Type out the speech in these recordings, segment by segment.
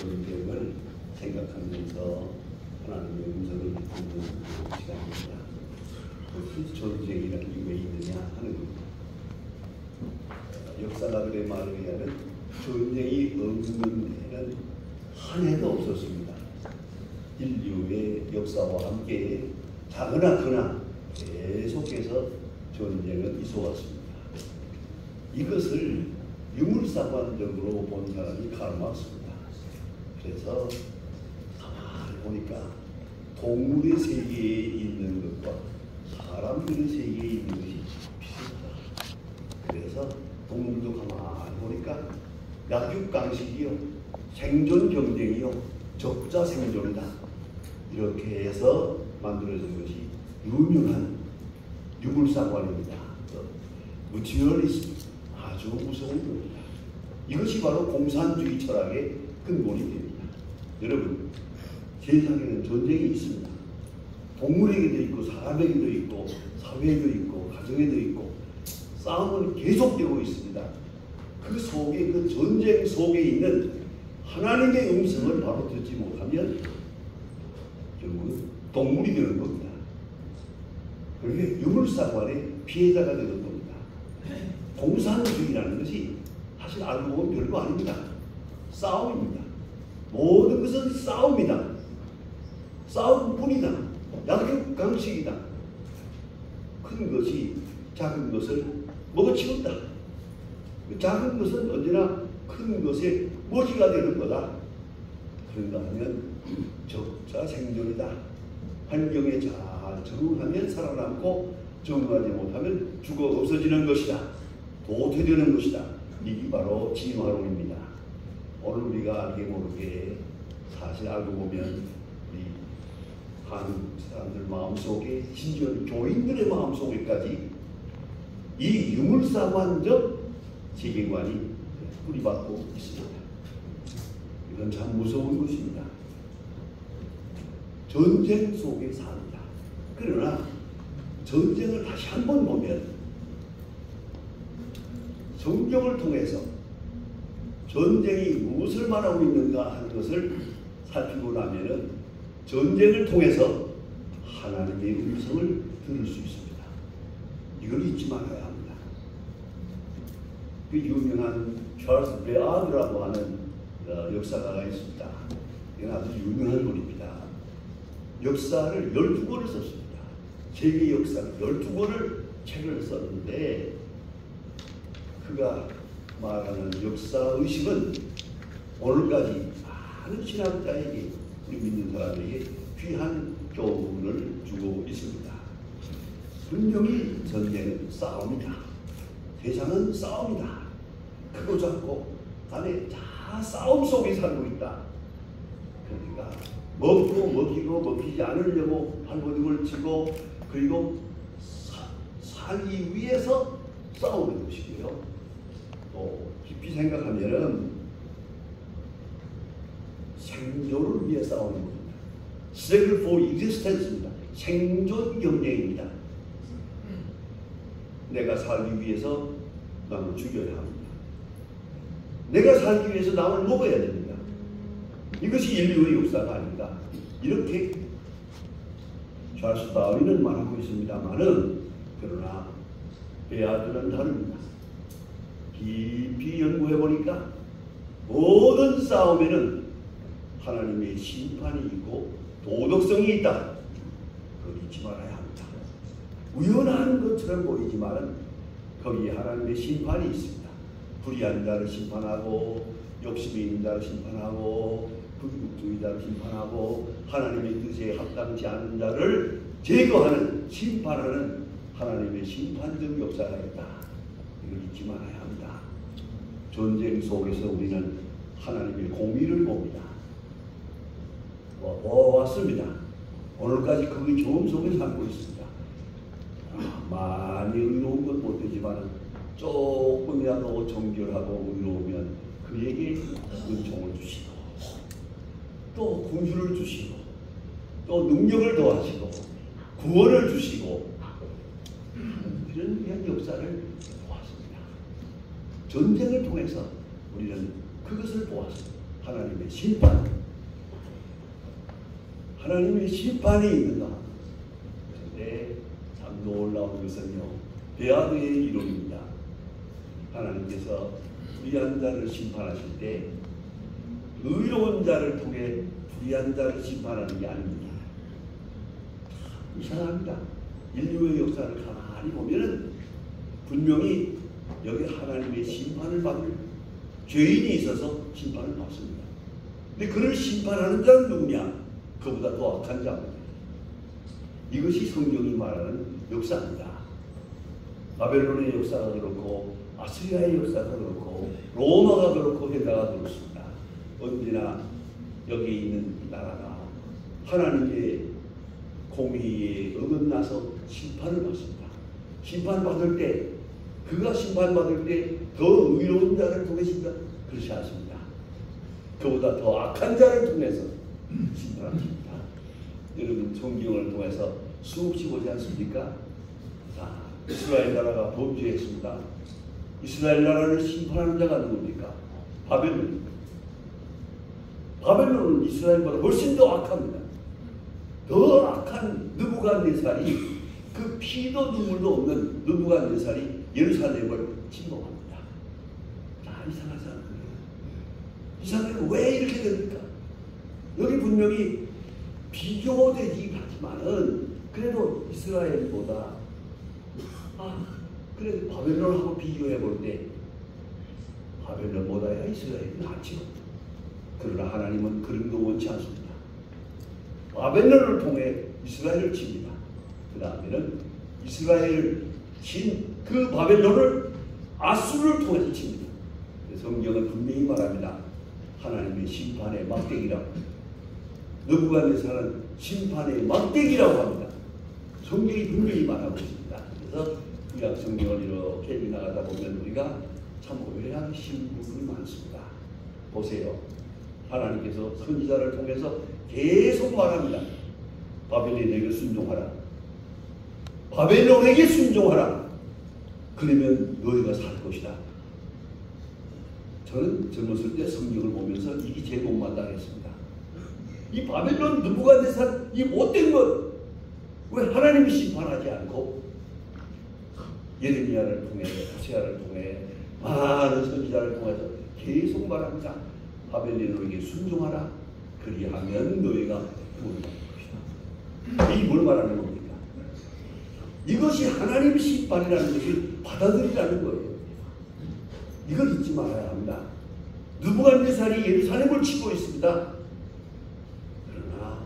전쟁을 생각하면서 하나님의 음성을 듣는 시간입니다. 무슨 전쟁이라는 게 왜 있느냐 하는 겁니다. 역사가들의 말에 의하면 전쟁이 없는 해는 한 해도 없었습니다. 인류의 역사와 함께 작으나 크나 계속해서 전쟁은 있어왔습니다. 이것을 유물사관적으로 본 사람이 카르 막스입니다. 그래서 가만히 보니까 동물의 세계에 있는 것과 사람들의 세계에 있는 것이 비슷하다. 그래서 동물도 가만히 보니까 약육강식이요, 생존 경쟁이요, 적자 생존이다. 이렇게 해서 만들어진 것이 유명한 유물사관입니다. 무티얼리즘, 아주 무서운 겁니다. 이것이 바로 공산주의 철학의 근본이 됩니다. 여러분, 세상에는 전쟁이 있습니다. 동물에게도 있고 사람에게도 있고 사회에도 있고 가정에도 있고 싸움은 계속되고 있습니다. 그 속에, 그 전쟁 속에 있는 하나님의 음성을 바로 듣지 못하면 결국은 동물이 되는 겁니다. 그게 유물사관의 피해자가 되는 겁니다. 공산주의라는 것이 사실 알고 보면 별거 아닙니다. 싸움입니다. 모든 것은 싸움이다. 싸움뿐이다. 약육강식이다. 큰 것이 작은 것을 먹어치운다. 작은 것은 언제나 큰 것의 모지가 되는 거다. 그런가 하면 적자 생존이다. 환경에 잘 적응하면 살아남고 적응하지 못하면 죽어 없어지는 것이다. 도태되는 것이다. 이게 바로 진화론입니다. 오늘 우리가 알게 모르게 사실 알고 보면 우리 한국 사람들 마음속에, 심지어 교인들의 마음속에까지 이 유물사관적 세계관이 뿌리박고 있습니다. 이건 참 무서운 것입니다. 전쟁 속에 삽니다. 그러나 전쟁을 다시 한번 보면 성경을 통해서 전쟁이 무엇을 말하고 있는가 하는 것을 살피고 나면은 전쟁을 통해서 하나님의 음성을 들을 수 있습니다. 이걸 잊지 말아야 합니다. 그 유명한 찰스 베아드라고 하는 역사가가 있습니다. 이건 아주 유명한 분입니다. 역사를 12권을 썼습니다. 세계 역사를 12권을 책을 썼는데 그가 말하는 역사의식은 오늘까지 많은 신학자에게, 우리 믿는 사람에게 귀한 교훈을 주고 있습니다. 분명히 전쟁은 싸움이다. 세상은 싸움이다. 크고 작고 간에 다 싸움 속에 살고 있다. 그러니까 먹고 먹이고 먹히지 않으려고 발버둥을 치고 그리고 살기 위해서 싸우는 것이고요. 또 깊이 생각하면은 생존을 위해 싸우는 겁니다. Struggle for existence입니다. 생존 경쟁입니다. 내가 살기 위해서 남을 죽여야 합니다. 내가 살기 위해서 남을 먹어야 됩니다. 이것이 인류의 역사가 아닌가. 이렇게 찰스 다윈은 말하고 있습니다만은, 그러나 베아드는 다릅니다. 깊이 연구해 보니까 모든 싸움에는 하나님의 심판이 있고 도덕성이 있다. 그걸 잊지 말아야 합니다. 우연한 것처럼 보이지만 거기에 하나님의 심판이 있습니다. 불의한 자를 심판하고 욕심이 있는 자를 심판하고 불국주의자를 심판하고 하나님의 뜻에 합당치 않은 자를 제거하는, 심판하는 하나님의 심판적 역사가 있다. 이걸 잊지 말아야 합니다. 전쟁 속에서 우리는 하나님의 공의를 봅니다. 보았습니다. 오늘까지 그 좋은 속에 살고 있습니다. 많이 의로운 건 못되지만 조금이라도 정결하고 의로우면 그에게 은총을 주시고 또 군주를 주시고 또 능력을 더하시고 구원을 주시고 이런 위한 역사를 보았습니다. 전쟁을 통해서 우리는 그것을 보았습니다. 하나님의 심판, 하나님의 심판이 있는가? 그런데 참 놀라운 것은요, 베아드의 이론입니다. 하나님께서 불의한 자를 심판하실 때 의로운 자를 통해 불의한 자를 심판하는 게 아닙니다. 이상합니다. 인류의 역사를 가만히 보면은 분명히 여기 하나님의 심판을 받을 죄인이 있어서 심판을 받습니다. 근데 그를 심판하는 자는 누구냐? 그보다 더 악한 자입니다. 이것이 성경이 말하는 역사입니다. 바벨론의 역사가 그렇고 아스리아의 역사가 그렇고 로마가 그렇고 헬라가 그렇습니다. 언제나 여기 있는 나라가 하나님의 공의에 어긋나서 심판을 받습니다. 심판받을 때, 그가 심판받을 때 더 의로운 자를 통해신다? 그렇지 않습니다. 그보다 더 악한 자를 통해서 심판합니다. 여러분 성경을 통해서 수없이 보지 않습니까? 자, 이스라엘 나라가 범죄했습니다. 이스라엘 나라를 심판하는 자가 누굽니까? 바벨론입니다. 바벨론은 이스라엘보다 훨씬 더 악합니다. 더 악한 느부갓네살이, 그 피도 눈물도 없는 느부갓네살이 예루살렘을 침공합니다. 다 이상하지 않습니까? 이상하게 왜 이렇게 됩니까? 여기 분명히 비교되긴 하지만은 그래도 이스라엘보다 그래도 바벨론하고 비교해 볼 때 바벨론보다야 이스라엘이 낫죠. 그러나 하나님은 그런 거 원치 않습니다. 바벨론을 통해 이스라엘을 칩니다. 그 다음에는 이스라엘을 친 그 바벨론을 아수르를 통해서 칩니다. 성경은 분명히 말합니다. 하나님의 심판의 막대기라고. 느부갓네살은 심판의 막대기라고 합니다. 성경이 분명히 말하고 있습니다. 그래서 구약 성경을 이렇게 지나가다 보면 우리가 참 오해하기 쉬운 부분이 많습니다. 보세요. 하나님께서 선지자를 통해서 계속 말합니다. 바벨론에게 순종하라. 바벨론에게 순종하라. 그러면 너희가 살 것이다. 저는 젊었을 때 성경을 보면서 이게 제일 못마땅했습니다. 이 바벨론 느부갓네살 이 못된 것 왜 하나님이 심판하지 않고 예레미야를 통해 호세아를 통해 많은 선지자를 통해서 계속 말합니다. 바벨론에게 순종하라. 그리하면 너희가 구원을 받을 것이다. 이게 뭘 말하는 겁니까? 이것이 하나님의 심판이라는 것을 받아들이라는 거예요. 이걸 잊지 말아야 합니다. 느부갓네살이 예루살렘을 치고 있습니다. 그러나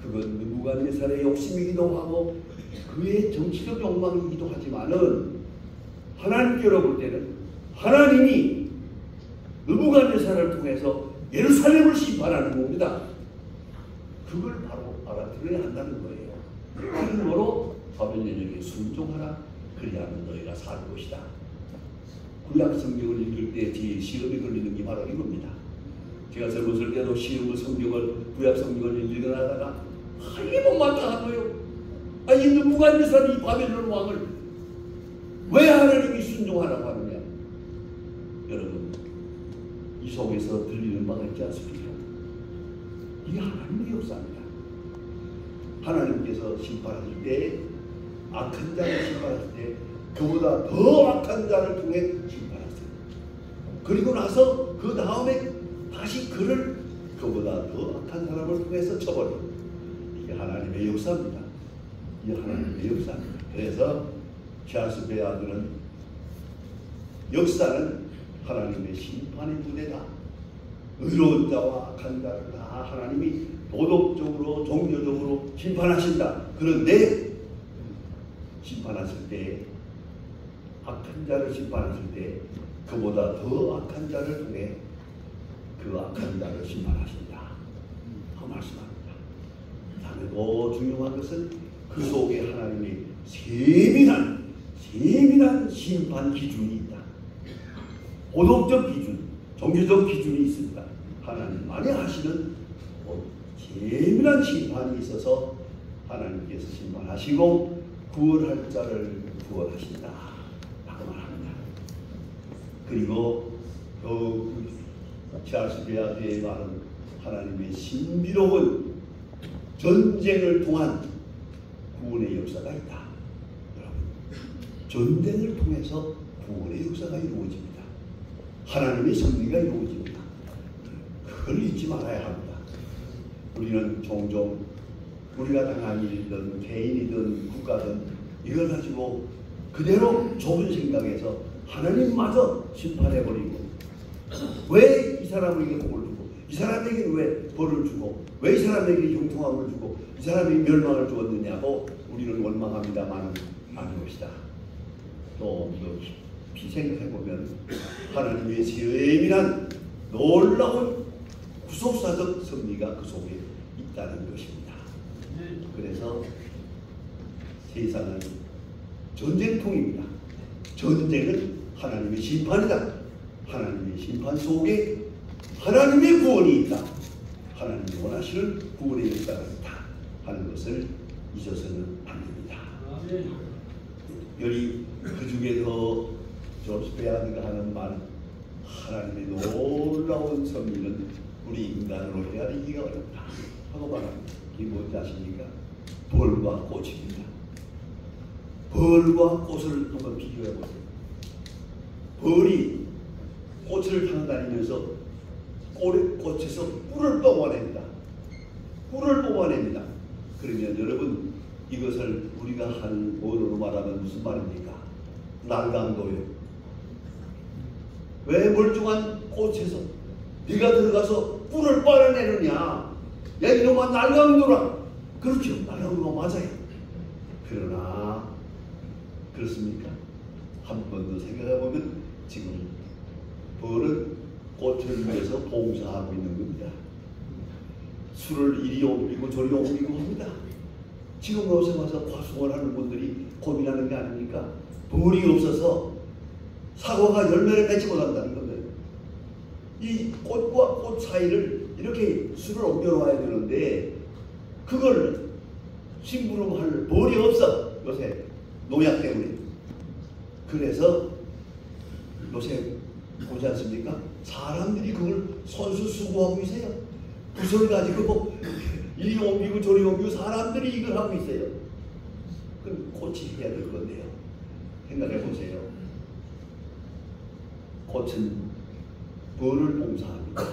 그건 느부갓네살의 욕심이기도 하고 그의 정치적 욕망이기도 하지만은 하나님께로 볼 때는 하나님이 느부갓네살을 통해서 예루살렘을 심판하는 겁니다. 그걸 바로 알아들어야 한다는 거예요. 그러므로 바벨론에게 순종하라. 그리하면 너희가 살 것이다. 구약 성경을 읽을 때 제 시험이 걸리는 게 바로 이겁니다. 제가 젊었을 때도 시험을 성경을 구약 성경을 읽으려다가 이게 못마땅한 거예요. 이 느부갓네살 이 바벨론 왕을 왜 하나님이 순종하라고 하느냐? 여러분 이 속에서 들리는 바가 있지 않습니까? 이게 하나님의 역사입니다. 하나님께서 심판하실 때 악한 자를 심판하실 때 그보다 더 악한 자를 통해 심판하세요. 그리고 나서 그 다음에 다시 그를 그보다 더 악한 사람을 통해서 쳐버려요. 이게 하나님의 역사입니다. 이게 하나님의 역사입니다. 그래서 찰스 베아드는 역사는 하나님의 심판의 무대다. 의로운 자와 악한 자를 다 하나님이 도덕적으로 종교적으로 심판하신다. 그런데 심판하실 때 악한 자를 심판하실 때 그보다 더 악한 자를 통해 그 악한 자를 심판하신다. 그 말씀합니다. 다음에 더 중요한 것은 그 속에 하나님의 세밀한 심판 기준이 있다. 도덕적 기준, 종교적 기준이 있습니다. 하나님만이 하시는 세밀한 심판이 있어서 하나님께서 심판하시고 구원할 자를 구원하신다 라고 말합니다. 그리고 찰스 베아드의 말은 하나님의 신비로운 전쟁을 통한 구원의 역사가 있다. 여러분, 전쟁을 통해서 구원의 역사가 이루어집니다. 하나님의 섭리가 이루어집니다. 그걸 잊지 말아야 합니다. 우리는 종종 우리가 당한 일이든 개인이든 국가든 이걸 가지고 그대로 좁은 생각에서 하나님마저 심판해버리고, 왜 이 사람에게 복을 주고, 이 사람에게 왜 벌을 주고, 왜 이 사람에게 형통함을 주고, 이 사람에게 멸망을 주었느냐고 우리는 원망합니다만 아니옵시다. 또 깊이 생각해보면 하나님의 세밀한 놀라운 구속사적 섭리가 그 속에 있다는 것입니다. 그래서 세상은 전쟁통입니다. 전쟁은 하나님의 심판이다. 하나님의 심판 속에 하나님의 구원이 있다. 하나님이 원하시는 구원의 역사가 있다 하는 것을 잊어서는 안 됩니다. 여기 그 중에서 존스 베아드가 하는 말, 하나님의 놀라운 섭리는 우리 인간으로 헤아리기가 어렵다 하고 말합니다. 이게 뭔지 아십니까? 벌과 꽃입니다. 벌과 꽃을 한번 비교해 보세요. 벌이 꽃을 타고 다니면서 꽃에서 꿀을 뽑아냅니다. 꿀을 뽑아냅니다. 그러면 여러분, 이것을 우리가 한 언어로 말하면 무슨 말입니까? 날강도요. 왜 멀쩡한 꽃에서 네가 들어가서 꿀을 빨아내느냐? 야, 이놈아, 날강도라. 그렇죠, 날강도가 맞아요. 그러나 그렇습니까? 한 번 더 생각해보면 지금 벌은 꽃을 위해서 봉사하고 있는 겁니다. 술을 이리 옮기고 저리 옮기고 합니다. 지금 여기서 와서 과수원을 하는 분들이 고민하는 게 아닙니까? 벌이 없어서 사과가 열매를 맺지 못한다는 겁니다. 이 꽃과 꽃 사이를 이렇게 술을 옮겨놓아야 되는데 그걸 심부름할 벌이 없어. 요새 농약 때문에. 그래서 요새 보지 않습니까? 사람들이 그걸 손수 수고하고 있어요. 부서를 가지고 이리 옮기고 저리 옮기고 사람들이 이걸 하고 있어요. 그럼 꽃이 해야 될 건데요. 생각해 보세요. 꽃은 벌을 봉사합니다.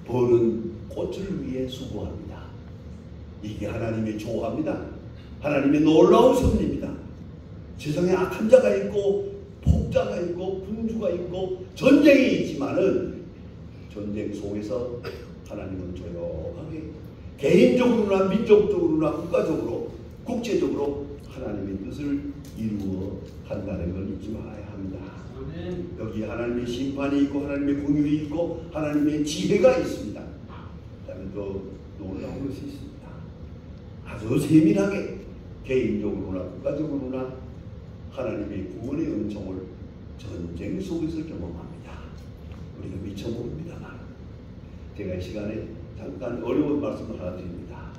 벌은 꽃을 위해 수고합니다. 이게 하나님의 조화입니다. 하나님의 놀라운 섭리입니다. 세상에 악한 자가 있고 폭자가 있고 분주가 있고 전쟁이 있지만은 전쟁 속에서 하나님은 조용하게 개인적으로나 민족적으로나 국가적으로 국제적으로 하나님의 뜻을 이루어 간다는 걸 잊지 말아야 합니다. 여기 하나님의 심판이 있고 하나님의 공율이 있고 하나님의 지혜가 있습니다. 그다음에 또 놀라운 것이 있습니다. 아주 세밀하게 개인적으로나 국가적으로나 하나님의 구원의 은총을 전쟁 속에서 경험합니다. 우리가 미처 모릅니다만 제가 이 시간에 잠깐 어려운 말씀을 하나 드립니다.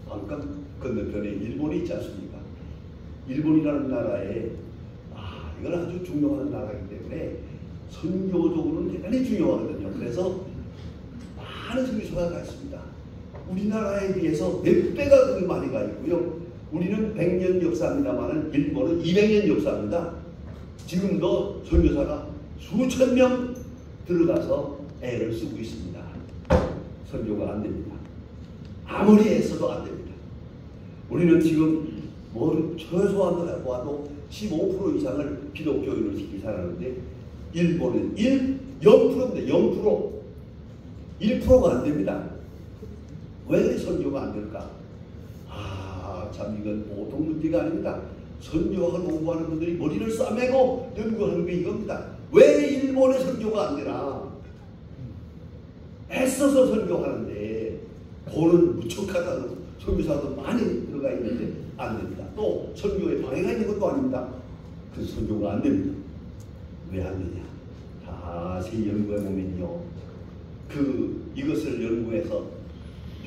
방금 건너편에 일본이 있지 않습니까? 일본이라는 나라에 이건 아주 중요한 나라이기 때문에 선교적으로는 대단히 중요하거든요. 그래서 많은 선교사가 가 있습니다. 우리나라에 비해서 몇 배가 더 많이 가 있고요. 우리는 100년 역사입니다만 일본은 200년 역사입니다. 지금도 선교사가 수천 명 들어가서 애를 쓰고 있습니다. 선교가 안 됩니다. 아무리 애써도 안 됩니다. 우리는 지금 최소한 와도 15% 이상을 기독교인으로 시키 살았는데 일본은 0%인데 0%. 1%가 안 됩니다. 왜 선교가 안 될까? 참 이건 보통 문제가 아닙니다. 선교학을 공부하는 분들이 머리를 싸매고 연구하는 게 이겁니다. 왜 일본의 선교가 안 되나? 애써서 선교하는데 돈은 무척하다는 선교사도 많이 들어가 있는데 안 됩니다. 또 선교에 방해가 있는 것도 아닙니다. 그래서 선교가 안 됩니다. 왜 안 되냐? 자세히 연구해 보면요. 이것을 연구해서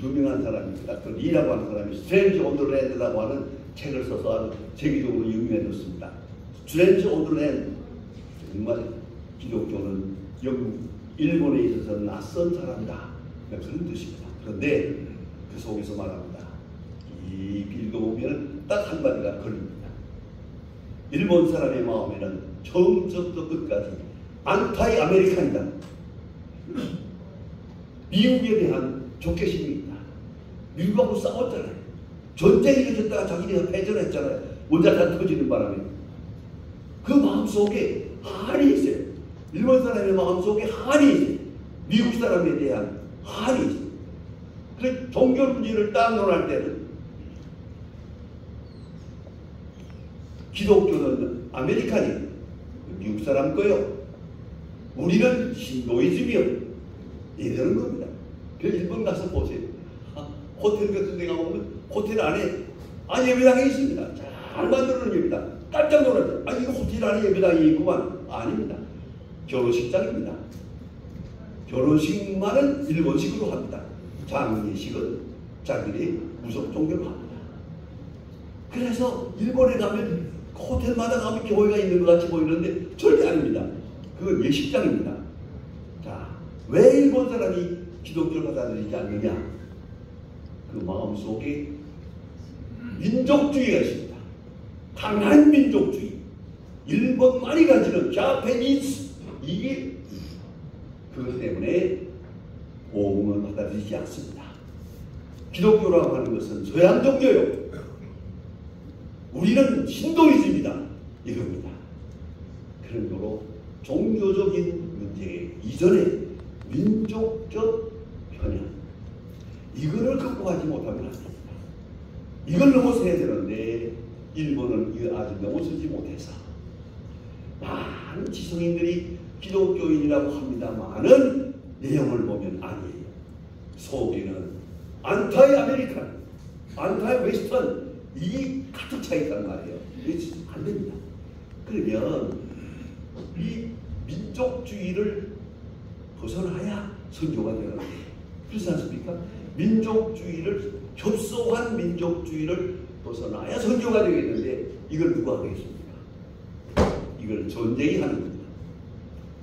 유명한 사람입니다. 그 리라고 하는 사람이 스트레인지 온 더 랜드라고 하는 책을 써서 아주 세계적으로 유명해졌습니다. 스트레인지 온 더 랜드, 정말 기독교는 영국 일본에 있어서 낯선 사람이다. 그런 뜻입니다. 그런데 그 속에서 말합니다. 이 읽어보면 딱 한마디가 걸립니다. 일본 사람의 마음에는 처음부터 끝까지 안타이 아메리칸이다. 미국에 대한 적개심이 있다. 미국하고 싸웠잖아요. 전쟁이 일어졌다가 자기네가 패전했잖아요. 원자탄 터지는 바람에. 그 마음속에 한이 있어요. 일본 사람의 마음속에 한이 있어요. 미국 사람에 대한 한이 있어요. 그 종교 문제를 딱 논할 때는 기독교는 아메리칸이에요. 미국 사람 거요. 우리는 신도이즘이요. 이러는 겁니다. 그래서 일본 가서 보세요. 호텔 같은 데 가보면 호텔 안에 예배당이 있습니다. 잘 만들어놓은 예배당. 깜짝 놀랐어요. 이거 호텔 안에 예배당이 있구만. 아닙니다. 결혼식장입니다. 결혼식만은 일본식으로 합니다. 장례식은 자기네 무속 종교로 합니다. 그래서 일본에 가면 호텔마다 가면 교회가 있는 것 같이 보이는데 절대 아닙니다. 그건 예식장입니다. 자, 왜 일본 사람이 기독교를 받아들이지 않느냐? 그 마음속에 민족주의가 있습니다. 강한 민족주의. 일본만이 가지는 자페니스. 이게 그것 때문에 복음을 받아들이지 않습니다. 기독교라고 하는 것은 서양 종교요. 우리는 신도이즘이다. 이겁니다. 그런 거로 종교적인 문제 이전에 민족적 편향. 이거를 극복하지 못하면 안 됩니다. 이걸 넘어서야 되는데 일본은 이걸 아직 넘어서지 못해서 많은 지성인들이 기독교인이라고 합니다만은 내용을 보면 아니에요. 속에는 안타이 아메리칸, 안타이 웨스턴 이 가득 차 있단 말이에요. 이게 안 됩니다. 그러면 이 민족주의를 벗어나야 선교가 되는 거예요. 그렇지 않습니까? 민족주의를 협소한 민족주의를 벗어나야 선교가 되겠는데 이걸 누가 하겠습니까? 이걸 전쟁이 하는 겁니다.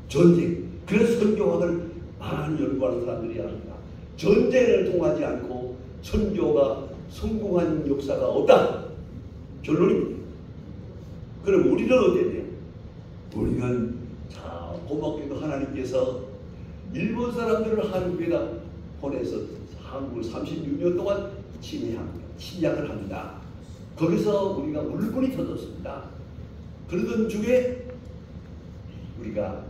전쟁. 그래서 선교학을 많이 연구하는 사람들이 합니다. 전쟁을 통하지 않고 선교가 성공한 역사가 없다. 결론입니다. 그럼 우리는 어땠냐? 우리는 자 고맙게도 하나님께서 일본 사람들을 한국에다 보내서 한국을 36년 동안 침략을 합니다. 거기서 우리가 울분이 터졌습니다. 그러던 중에 우리가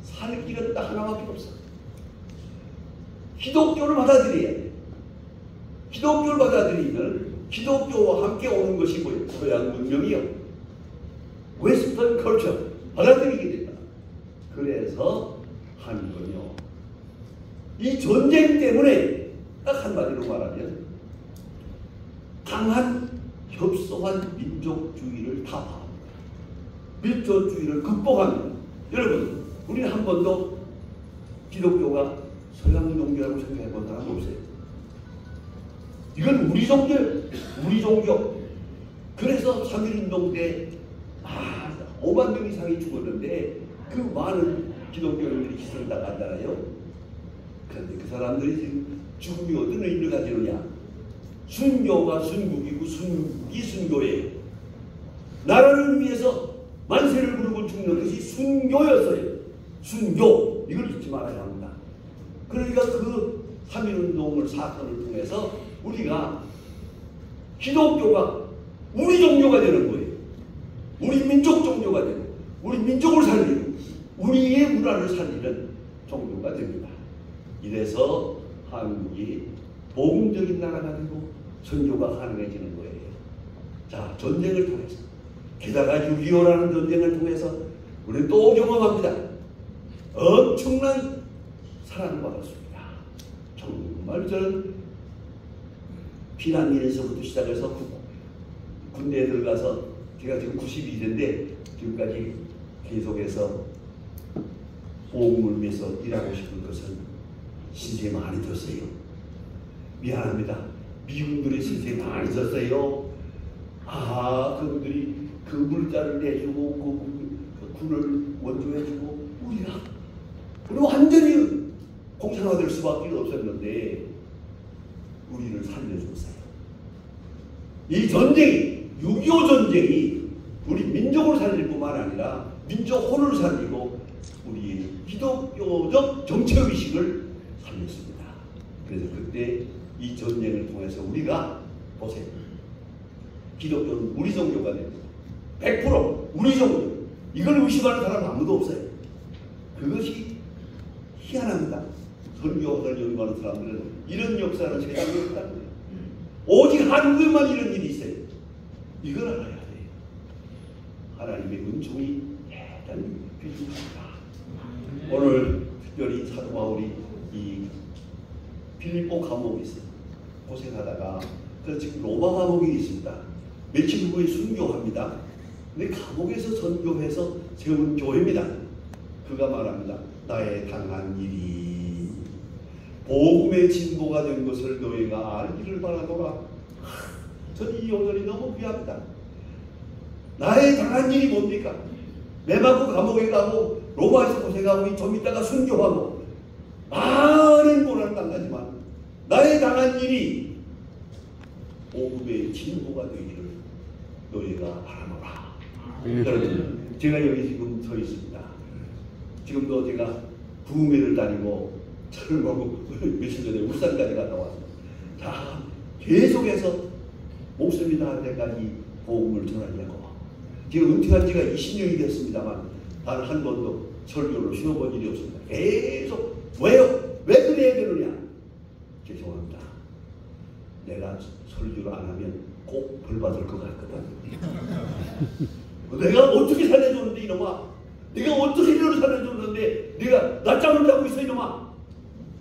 살 길은 딱 하나밖에 없어. 기독교를 받아들여야 돼. 기독교를 받아들이면 기독교와 함께 오는 것이 뭐예요? 서양 문명이요. 웨스턴 컬처 받아들이게 된다. 그래서 한국은요. 이 전쟁 때문에 딱 한마디로 말하면 강한 협소한 민족주의를 타파합니다. 민족주의를 극복합니다. 여러분, 우리는 한 번도 기독교가 서양 종교라고 생각해 본 사람 없어요. 이건 우리 종교예요. 우리 종교. 그래서 3.1운동 때 5만 명 이상이 죽었는데 그 많은 기독교인들이 희생을 당하잖아요. 그런데 그 사람들이 지금 죽음이 어떤 의미를 가지느냐? 순교가 순국이고 순국이 순교예요. 나라를 위해서 만세를 부르고 죽는 것이 순교였어요. 순교. 이걸 잊지 말아야 합니다. 그러니까 그 3.1운동을 사건을 통해서 우리가 기독교가 우리 종교가 되는 거예요. 우리 민족 종교가 되고 우리 민족을 살리고 우리의 문화를 살리는 종교가 됩니다. 이래서 한국이 복음적인 나라가 되고 선교가 가능해지는 거예요. 자, 전쟁을 통해서 게다가 6.25라는 전쟁을 통해서 우리는 또 경험합니다. 엄청난 사랑을 받았습니다. 정말 저는 피난민에서부터 시작해서 군대에 들어가서 제가 지금 92세인데 지금까지 계속해서 복음을 위해서 일하고 싶은 것은 신세 많이 졌어요. 미안합니다. 미군들의 신세 많이 졌어요. 그분들이 그 물자를 내주고 그 군을 원조해주고 우리가 우리 완전히 공산화될 수밖에 없었는데 우리를 살려줬어요. 이 전쟁이, 6.25 전쟁이 우리 민족을 살릴 뿐만 아니라 민족 혼을 살리고 우리의 기독교적 정체의식을 살렸습니다. 그래서 그때 이 전쟁을 통해서 우리가 보세요. 기독교는 우리 종교가 됩니다. 100% 우리 종교. 이걸 의심하는 사람 아무도 없어요. 그것이 희한합니다. 선교학을 연구하는 사람들은 이런 역사는 세상에 없다는 거예요. 오직 한국에만 이런 일이 있어요. 이걸 알아야 돼요. 하나님의 은총이 대단히 귀중합니다. 오늘 특별히 사도 바울이 이 빌립보 감옥에 있어요. 고생하다가 그래서 지금 로마 감옥에 있습니다. 며칠 후에 순교합니다. 근데 감옥에서 선교해서 세운 교회입니다. 그가 말합니다. 나의 당한 일이 복음의 진보가 된 것을 너희가 알기를 바라노라. 저는 이 오늘이 너무 귀합니다. 나의 당한 일이 뭡니까? 매 맞고 감옥에 가고 로마에서 고생하고 좀 있다가 순교하고 많은 고난을 당하지만 나의 당한 일이 복음의 진보가 되기를 너희가 바라노라. 여러분, 제가 여기 지금 서 있습니다. 지금도 제가 부흥회를 다니고 차를 몰고 며칠 전에 울산까지 갔다 왔습니다. 자, 계속해서 목숨이 날 때까지 복음을 전하려고. 지금 은퇴한 지가 20년이 됐습니다만 단 한 번도 설교를 쉬어본 일이 없습니다. 계속. 왜요? 왜 그래야 되느냐? 죄송합니다. 내가 설교를 안 하면 꼭 벌받을 것 같거든. 내가 어떻게 살려줬는데 이놈아. 내가 어떻게 이를 살려줬는데 내가 낮잠을 자고 있어 이놈아.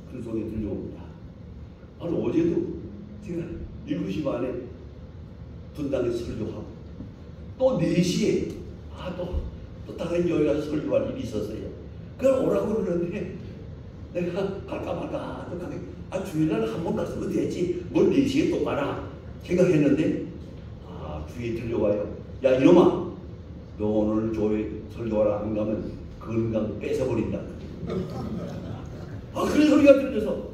그런 소리 들려옵니다. 아니 어제도 제가 7시 반에 분당에서 설교하고 또 4시에 또 다른 교회 가서 설교할 일이 있었어요. 그걸 오라고 그러는데 내가 갈까 말까 주일날 한 번 갔으면 되지 뭘 4시에 또 가나 생각했는데 주위에 들려와요. 야 이놈아, 너 오늘 교회 설교하러 안 가면 건강 뺏어버린다. 그런 소리가 들려서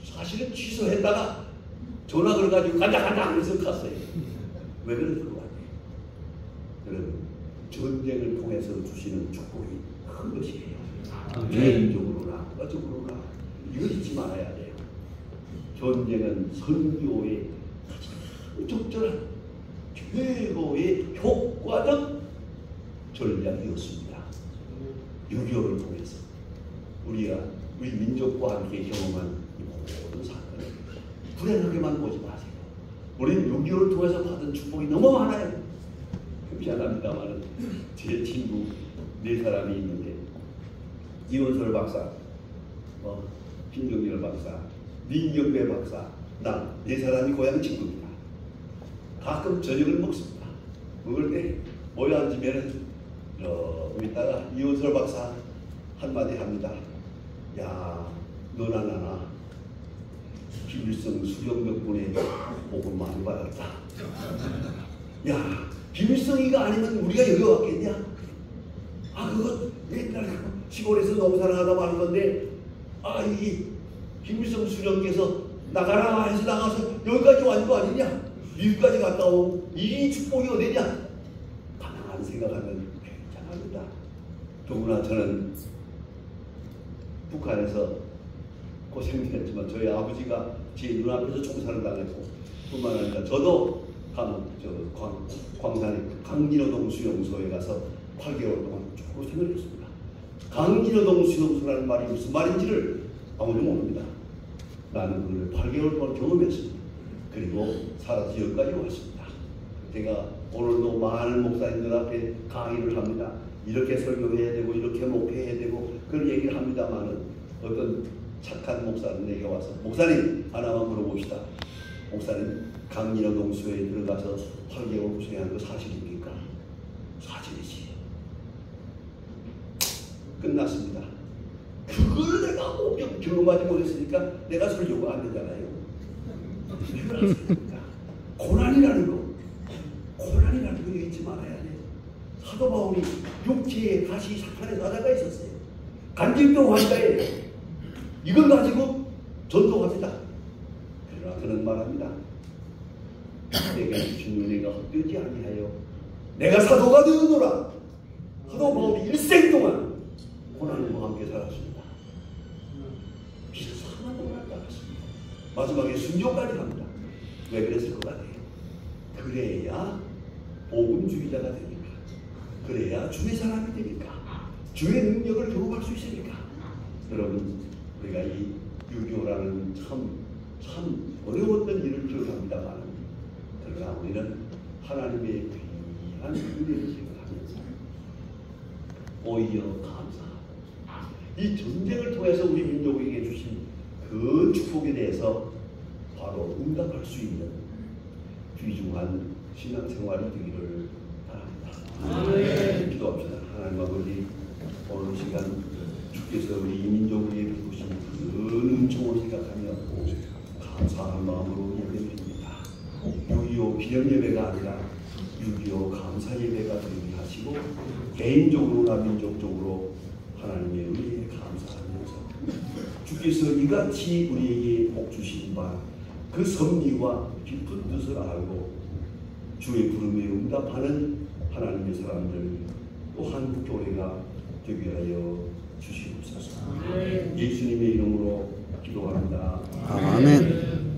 사실은 취소했다가 전화 걸어가지고 간다 하면서 갔어요. 왜 그랬을 것 같아요? 여러분, 전쟁을 통해서 주시는 축복이 큰 것이에요. 개인적으로나 어적으로나 이거 잊지 말아야 돼요. 전쟁은 선교의 가장 적절한 최고의 효과적 전략이었습니다. 6.25를 통해서 우리 민족과 함께 경험한 이 모든 사건을 불행하게만 보지 마세요. 우리는 6.25를 통해서 받은 축복이 너무 많아요. 미안합니다만 제 친구 4사람이 있는데 이원설 박사, 김정일 박사, 민경배 박사, 나 4사람이 고향 친구입니다. 가끔 저녁을 먹습니다. 먹을 때 모여 앉으면 있다가 이원설 박사 한마디 합니다. 야, 너나 나나 김일성 수령 덕분에 복을 많이 받았다. 야, 김일성이가 아니면 우리가 여기 왔겠냐? 그거 옛날에 시골에서 농사를 하다 마는 건데 이 김일성 수령께서 나가라 해서 나가서 여기까지 왔는 거 아니냐? 미국까지 갔다 온 이 축복이 어디냐? 가능한 생각하면 괜찮합니다. 더구나 저는 북한에서 고생했지만 저희 아버지가 제 눈앞에서 총살을 당했고 뿐만 아니라 저도 광산의 강진호동 수용소에 가서 8개월 동안 고생을 했습니다. 강진호동 수용소라는 말이 무슨 말인지를 아무도 모릅니다. 나는 그걸 8개월 동안 경험했습니다. 그리고 살아서 여기까지 왔습니다. 제가 오늘도 많은 목사님들 앞에 강의를 합니다. 이렇게 설교해야 되고 이렇게 목회해야 되고 그런 얘기를 합니다만은 어떤 착한 목사는 내게 와서 목사님 하나만 물어봅시다. 목사님 강진호동 수용소에 들어가서 8개월 고생한 거 사실입니까? 사실이지. 끝났습니다. 그걸 내가 경험하지 못했으니까 내가 설교가 안 되잖아요. 고난이라는 거 잊지 말아야 돼. 사도 바울이 육체에 가시 사탄의 사자가 있었어요. 간질병 환자예요. 이걸 가지고 전도합니다. 그러나 그는 말합니다. 내가 주신 은혜가 헛되지 아니하여 내가 사도가 되었노라. 사도 바울이 일생 동안 고난과 함께 살았습니다. 비로소 하나도 안 따랐습니다. 마지막에 순교까지 합니다. 왜 그랬을 것 같아요? 그래야 복음주의자가 되니까, 그래야 주의 사람이 되니까, 주의 능력을 경험할 수 있으니까. 여러분, 우리가 이 유교라는 참 어려웠던 일을 기억합니다만, 그러나 우리는 하나님의 귀한 은혜를 생각하면서 오히려 감사하고, 이 전쟁을 통해서 우리 민족에게 주신 그 축복에 대해서 바로 응답할 수 있는 귀중한 신앙생활이 되기를 바랍니다. 기도합시다. 하나님 아버지, 오늘 시간 주께서 우리 민족에게 베푸신 그 은총을 생각하며 감사하는 마음으로 예배드립니다. 6.25 기념 예배가 아니라 6.25 감사 예배가 되게 하시고, 개인적으로나 민족적으로 하나님의 은혜에 감사하면서 주께서 이같이 우리에게 복 주신 바 그 섭리와 깊은 뜻을 알고 주의 부름에 응답하는 하나님의 사람들, 또 한국 교회가 되게 하여 주시옵소서. 예수님의 이름으로 기도합니다. 아멘.